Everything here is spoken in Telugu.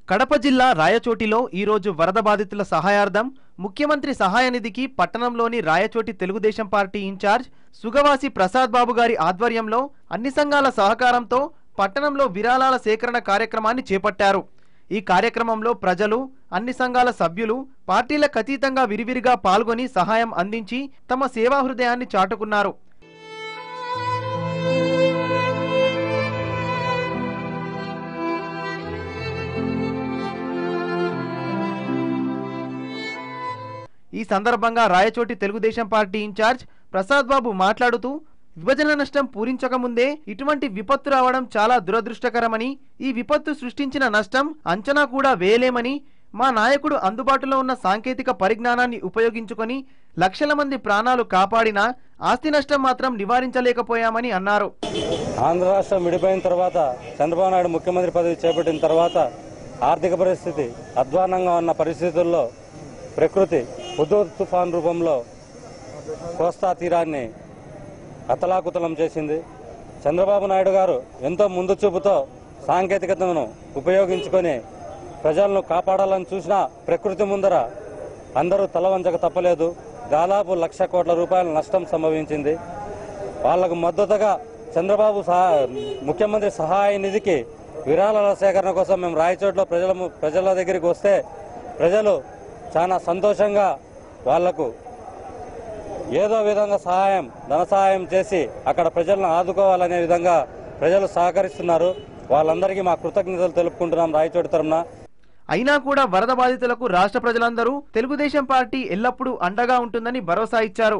కడప జిల్లా రాయచోటిలో ఈ రోజు వరద బాధితుల సహాయార్థం ముఖ్యమంత్రి సహాయ నిధికి పట్టణంలోని రాయచోటి తెలుగుదేశం పార్టీ ఇన్ఛార్జ్ సుగవాసి ప్రసాద్ బాబు గారి ఆధ్వర్యంలో అన్ని సంఘాల సహకారంతో పట్టణంలో విరాళాల సేకరణ కార్యక్రమాన్ని చేపట్టారు। ఈ కార్యక్రమంలో ప్రజలు, అన్ని సంఘాల సభ్యులు పార్టీలకు అతీతంగా విరివిరిగా పాల్గొని సహాయం అందించి తమ సేవా హృదయాన్ని చాటుకున్నారు। ఈ సందర్భంగా రాయచోటి తెలుగుదేశం పార్టీ ఇన్ఛార్జ్ ప్రసాద్ బాబు మాట్లాడుతూ విభజన నష్టం పూరించకముందే ఇటువంటి విపత్తు రావడం చాలా దురదృష్టకరమని, ఈ విపత్తు సృష్టించిన నష్టం అంచనా కూడా వేయలేమని, మా నాయకుడు అందుబాటులో ఉన్న సాంకేతిక పరిజ్ఞానాన్ని ఉపయోగించుకొని లక్షల మంది ప్రాణాలు కాపాడినా ఆస్తి నష్టం మాత్రం నివారించలేకపోయామని అన్నారు। ఆంధ్ర రాష్ట్రం విడిపోయిన తర్వాత చంద్రబాబు నాయుడు ముఖ్యమంత్రి పదవి చేపట్టిన తర్వాత ఆర్థిక పరిస్థితి అధ్వానంగా ఉన్న పరిస్థితుల్లో ప్రకృతి హుదూద్ తుఫాన్ రూపంలో కోస్తా తీరాన్ని అతలాకుతలం చేసింది। చంద్రబాబు నాయుడు గారు ఎంతో ముందు చూపుతో సాంకేతికతను ఉపయోగించుకొని ప్రజలను కాపాడాలని చూసినా ప్రకృతి ముందర అందరూ తలవంచక తప్పలేదు। దాదాపు 1,00,000 కోట్ల రూపాయల నష్టం సంభవించింది। వాళ్లకు మద్దతుగా చంద్రబాబు ముఖ్యమంత్రి సహాయ నిధికి విరాళాల సేకరణ కోసం మేము రాయచోట్లో ప్రజల దగ్గరికి వస్తే ప్రజలు చాలా సంతోషంగా వాళ్లకు ఏదో విధంగా ధన సహాయం చేసి అక్కడ ప్రజలను ఆదుకోవాలనే విధంగా ప్రజలు సహకరిస్తున్నారు। వాళ్ళందరికీ మా కృతజ్ఞతలు తెలుపుకుంటున్నాం రాయచోటి తరపున। అయినా కూడా వరద బాధితులకు రాష్ట్ర ప్రజలందరూ తెలుగుదేశం పార్టీ ఎల్లప్పుడూ అండగా ఉంటుందని భరోసా ఇచ్చారు।